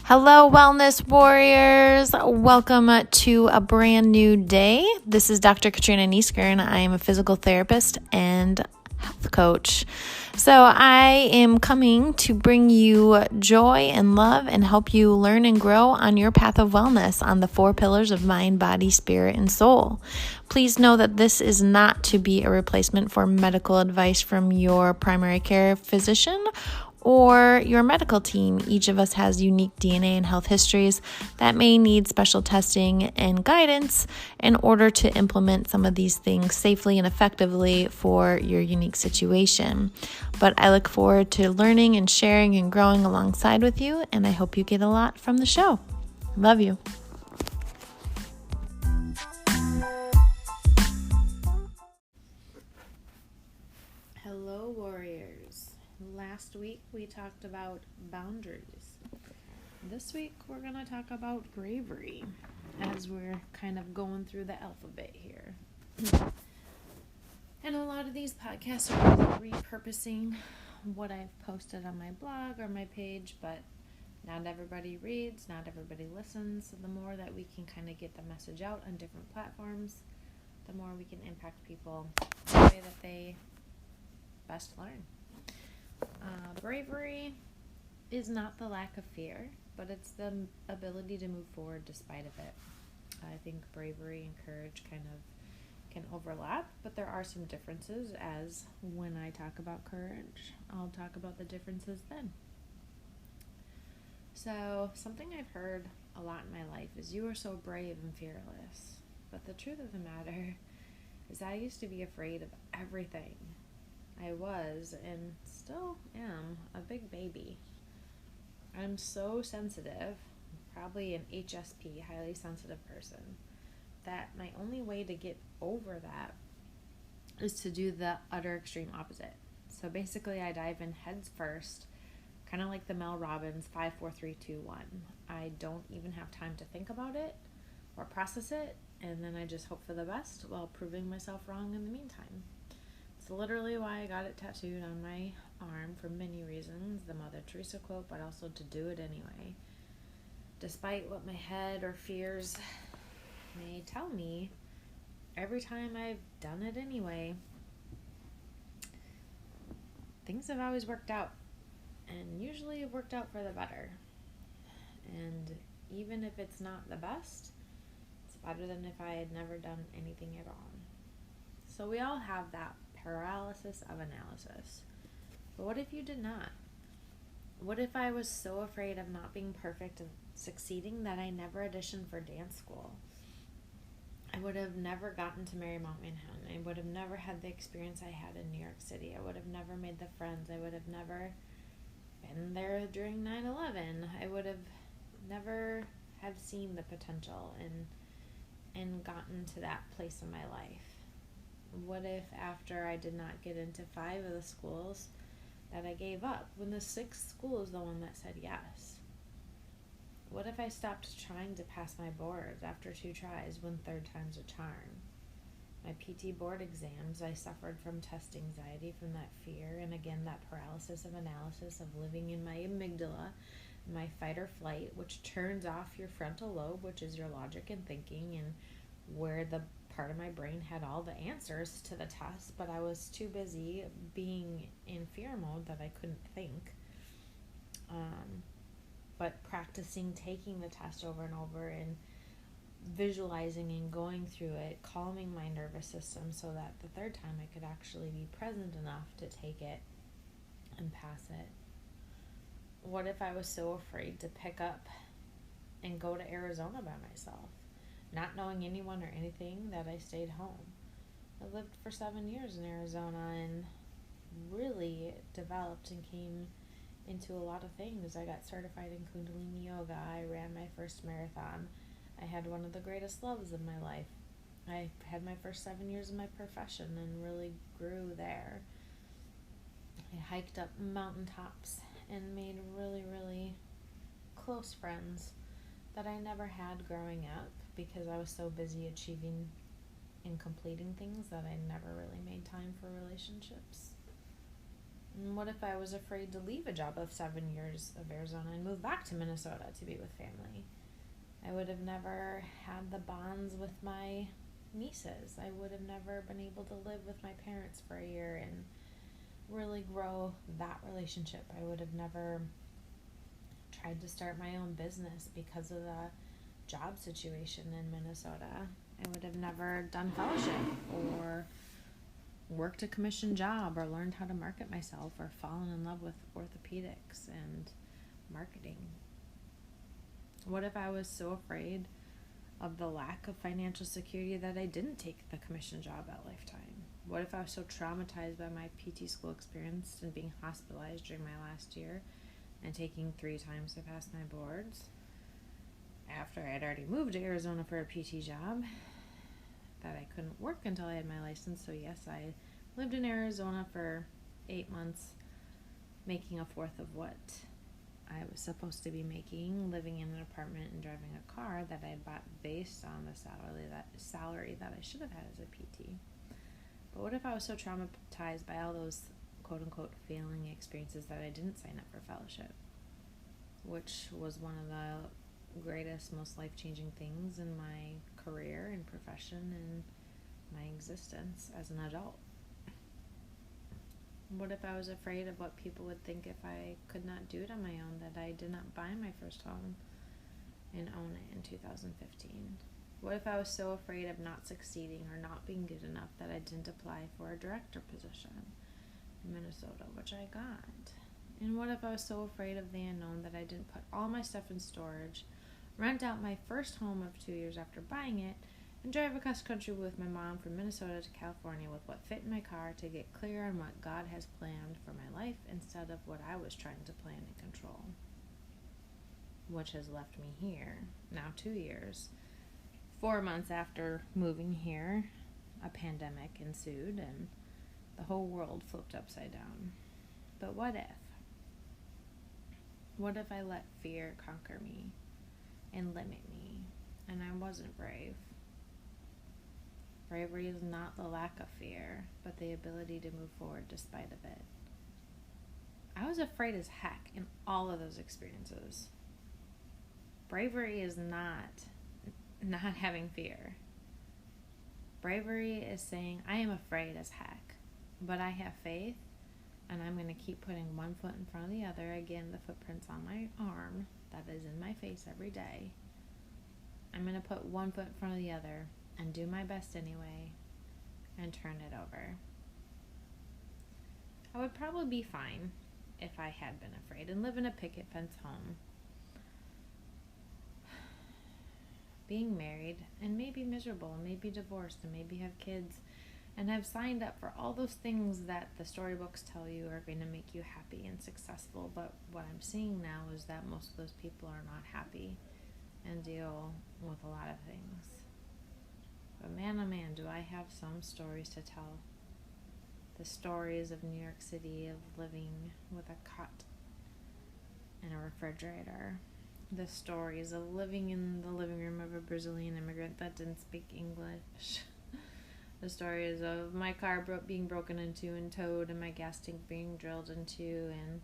Hello, Wellness Warriors. Welcome to a brand new day. This is Dr. Katrina Nieskern. I am a physical therapist and health coach. So I am coming to bring you joy and love and help you learn and grow on your path of wellness on the 4 pillars of mind, body, spirit, and soul. Please know that this is not to be a replacement for medical advice from your primary care physician or your medical team. Each of us has unique DNA and health histories that may need special testing and guidance in order to implement some of these things safely and effectively for your unique situation. But I look forward to learning and sharing and growing alongside with you, and I hope you get a lot from the show. Love you. Hello, warriors. Last week we talked about boundaries. This week we're going to talk about bravery as we're kind of going through the alphabet here. And a lot of these podcasts are really repurposing what I've posted on my blog or my page, but not everybody reads, not everybody listens. So the more that we can kind of get the message out on different platforms, the more we can impact people the way that they best learn. Bravery is not the lack of fear, but it's the ability to move forward despite of it. I think bravery and courage kind of can overlap, but there are some differences, as when I talk about courage, I'll talk about the differences then. So something I've heard a lot in my life is, you are so brave and fearless. But the truth of the matter is I used to be afraid of everything. I was, and still am, a big baby. I'm so sensitive, probably an HSP, highly sensitive person, that my only way to get over that is to do the utter extreme opposite. So basically I dive in heads first, kind of like the Mel Robbins 5, 4, 3, 2, 1. I don't even have time to think about it or process it, and then I just hope for the best while proving myself wrong in the meantime. It's literally why I got it tattooed on my arm, for many reasons, the Mother Teresa quote, but also to do it anyway. Despite what my head or fears may tell me, every time I've done it anyway, things have always worked out, and usually have worked out for the better. And even if it's not the best, it's better than if I had never done anything at all. So we all have that paralysis of analysis. But what if you did not? What if I was so afraid of not being perfect and succeeding that I never auditioned for dance school? I would have never gotten to Marymount Manhattan. I would have never had the experience I had in New York City. I would have never made the friends. I would have never been there during 9/11. I would have never have seen the potential and gotten to that place in my life. What if after I did not get into 5 of the schools that I gave up, when the 6th school is the one that said yes? What if I stopped trying to pass my boards after 2 tries when 3rd time's a charm? My PT board exams, I suffered from test anxiety, from that fear, and again that paralysis of analysis of living in my amygdala, my fight or flight, which turns off your frontal lobe, which is your logic and thinking, and where the part of my brain had all the answers to the test, but I was too busy being in fear mode that I couldn't think. But practicing taking the test over and over and visualizing and going through it, calming my nervous system so that the 3rd time I could actually be present enough to take it and pass it. What if I was so afraid to pick up and go to Arizona by myself, not knowing anyone or anything, that I stayed home? I lived for 7 years in Arizona and really developed and came into a lot of things. I got certified in Kundalini Yoga. I ran my first marathon. I had one of the greatest loves of my life. I had my first 7 years of my profession and really grew there. I hiked up mountaintops and made really, really close friends that I never had growing up because I was so busy achieving and completing things that I never really made time for relationships. And what if I was afraid to leave a job of 7 years of Arizona and move back to Minnesota to be with family? I would have never had the bonds with my nieces. I would have never been able to live with my parents for a year and really grow that relationship. I would have never tried to start my own business because of the job situation in Minnesota. I would have never done fellowship or worked a commission job or learned how to market myself or fallen in love with orthopedics and marketing. What if I was so afraid of the lack of financial security that I didn't take the commission job at Lifetime? What if I was so traumatized by my PT school experience and being hospitalized during my last year and taking 3 times to pass my boards after I had already moved to Arizona for a PT job that I couldn't work until I had my license? So yes, I lived in Arizona for 8 months, making a fourth of what I was supposed to be making, living in an apartment and driving a car that I had bought based on the salary that I should have had as a PT. But what if I was so traumatized by all those quote-unquote failing experiences that I didn't sign up for fellowship, which was one of the greatest, most life-changing things in my career and profession and my existence as an adult? What if I was afraid of what people would think if I could not do it on my own, that I did not buy my first home and own it in 2015? What if I was so afraid of not succeeding or not being good enough that I didn't apply for a director position in Minnesota, which I got? And what if I was so afraid of the unknown that I didn't put all my stuff in storage, rent out my first home of 2 years after buying it, and drive across country with my mom from Minnesota to California with what fit in my car to get clear on what God has planned for my life instead of what I was trying to plan and control, which has left me here now 2 years. 4 months after moving here, a pandemic ensued and the whole world flipped upside down. But what if? What if I let fear conquer me and limit me and I wasn't brave? Bravery is not the lack of fear, but the ability to move forward despite of it. I was afraid as heck in all of those experiences. Bravery is not having fear. Bravery is saying, I am afraid as heck, but I have faith, and I'm going to keep putting one foot in front of the other. Again, the footprints on my arm that is in my face every day. I'm going to put one foot in front of the other and do my best anyway and turn it over. I would probably be fine if I had been afraid and live in a picket fence home, being married and maybe miserable and maybe divorced and maybe have kids and have signed up for all those things that the storybooks tell you are going to make you happy and successful. But what I'm seeing now is that most of those people are not happy and deal with a lot of things. But man, oh man, do I have some stories to tell. The stories of New York City, of living with a cot and a refrigerator. The stories of living in the living room of a Brazilian immigrant that didn't speak English. The stories of my car being broken into and towed and my gas tank being drilled into, and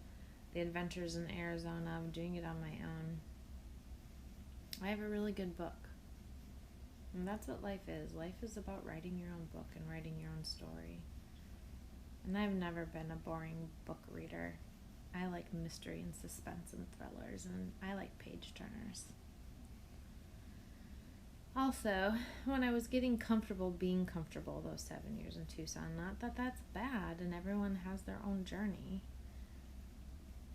the adventures in Arizona of doing it on my own. I have a really good book. And that's what life is. Life is about writing your own book and writing your own story. And I've never been a boring book reader. I like mystery and suspense and thrillers, and I like page turners. Also, when I was getting comfortable being comfortable those 7 years in Tucson, not that that's bad and everyone has their own journey,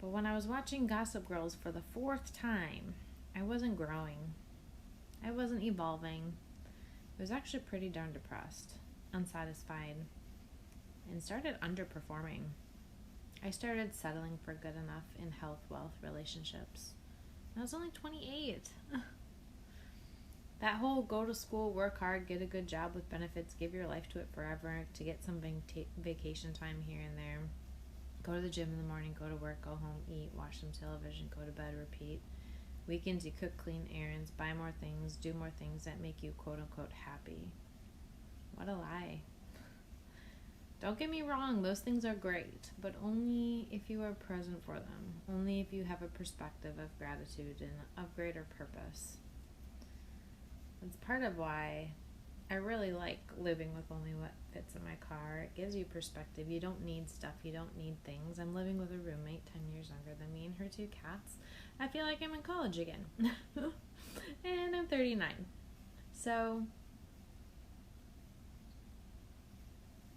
but when I was watching Gossip Girls for the 4th time, I wasn't growing. I wasn't evolving. I was actually pretty darn depressed, unsatisfied, and started underperforming. I started settling for good enough in health, wealth, relationships. I was only 28. That whole go to school, work hard, get a good job with benefits, give your life to it forever, to get some vacation time here and there, go to the gym in the morning, go to work, go home, eat, watch some television, go to bed, repeat. Weekends you cook, clean errands, buy more things, do more things that make you quote-unquote happy. What a lie. Don't get me wrong, those things are great, but only if you are present for them, only if you have a perspective of gratitude and of greater purpose. That's part of why I really like living with only what fits in my car. It gives you perspective. You don't need stuff. You don't need things. I'm living with a roommate 10 years younger than me and her 2 cats. I feel like I'm in college again. And I'm 39. So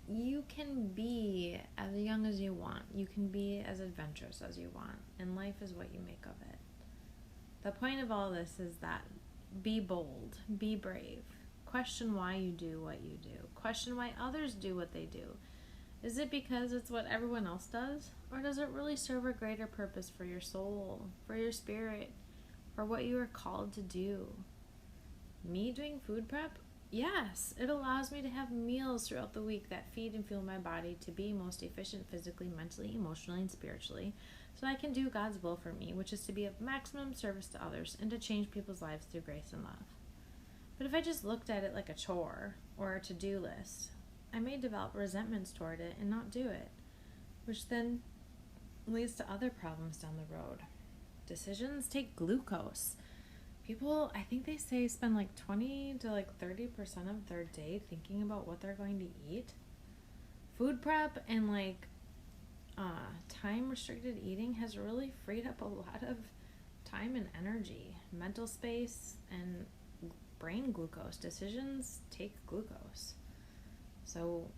you can be as young as you want. You can be as adventurous as you want. And life is what you make of it. The point of all this is that be bold. Be brave. Question why you do what you do. Question why others do what they do. Is it because it's what everyone else does? Or does it really serve a greater purpose for your soul, for your spirit, for what you are called to do? Me doing food prep? Yes, it allows me to have meals throughout the week that feed and fuel my body to be most efficient physically, mentally, emotionally, and spiritually, so I can do God's will for me, which is to be of maximum service to others and to change people's lives through grace and love. But if I just looked at it like a chore or a to-do list, I may develop resentments toward it and not do it, which then leads to other problems down the road. Decisions take glucose. People, I think they say, spend like 20 to like 30% of their day thinking about what they're going to eat. Food prep and like time-restricted eating has really freed up a lot of time and energy, mental space, and brain glucose. Decisions take glucose. So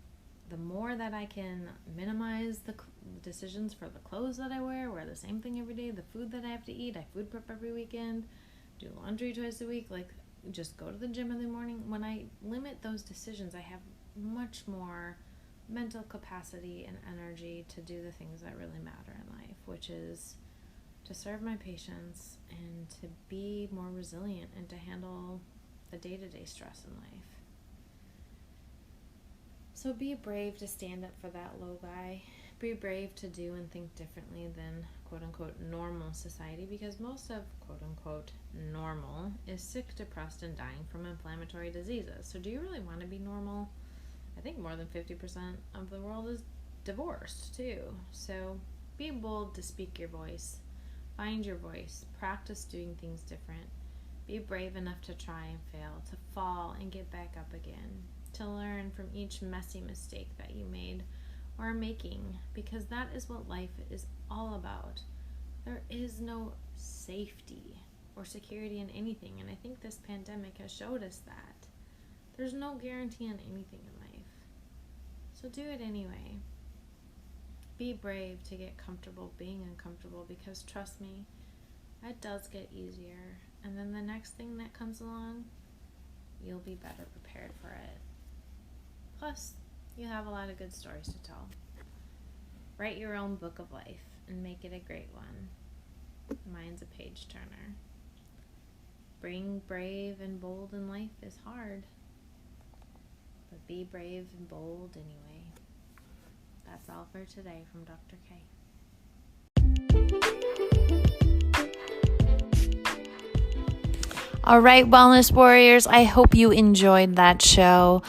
the more that I can minimize the decisions for the clothes that I wear the same thing every day, the food that I have to eat, I food prep every weekend, do laundry twice a week, like just go to the gym in the morning. When I limit those decisions, I have much more mental capacity and energy to do the things that really matter in life, which is to serve my patients and to be more resilient and to handle the day-to-day stress in life. So be brave to stand up for that low guy. Be brave to do and think differently than quote-unquote normal society, because most of quote-unquote normal is sick, depressed, and dying from inflammatory diseases. So do you really want to be normal? I think more than 50% of the world is divorced too. So be bold to speak your voice. Find your voice. Practice doing things different. Be brave enough to try and fail, to fall and get back up again, to learn from each messy mistake that you made or are making, because that is what life is all about. There is no safety or security in anything, and I think this pandemic has showed us that. There's no guarantee on anything in life. So do it anyway. Be brave to get comfortable being uncomfortable, because trust me, it does get easier. And then the next thing that comes along, you'll be better prepared for it. Plus, you have a lot of good stories to tell. Write your own book of life and make it a great one. Mine's a page turner. Being brave and bold in life is hard, but be brave and bold anyway. That's all for today from Dr. K. All right, Wellness Warriors, I hope you enjoyed that show.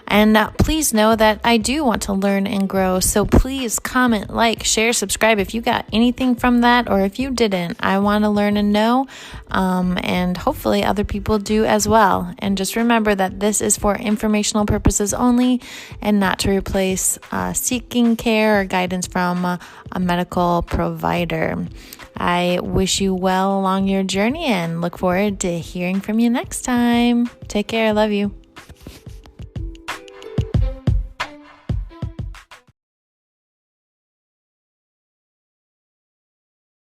And please know that I do want to learn and grow. So please comment, like, share, subscribe if you got anything from that, or if you didn't. I want to learn and know, and hopefully other people do as well. And just remember that this is for informational purposes only and not to replace seeking care or guidance from a medical provider. I wish you well along your journey and look forward to hearing from you next time. Take care. I love you.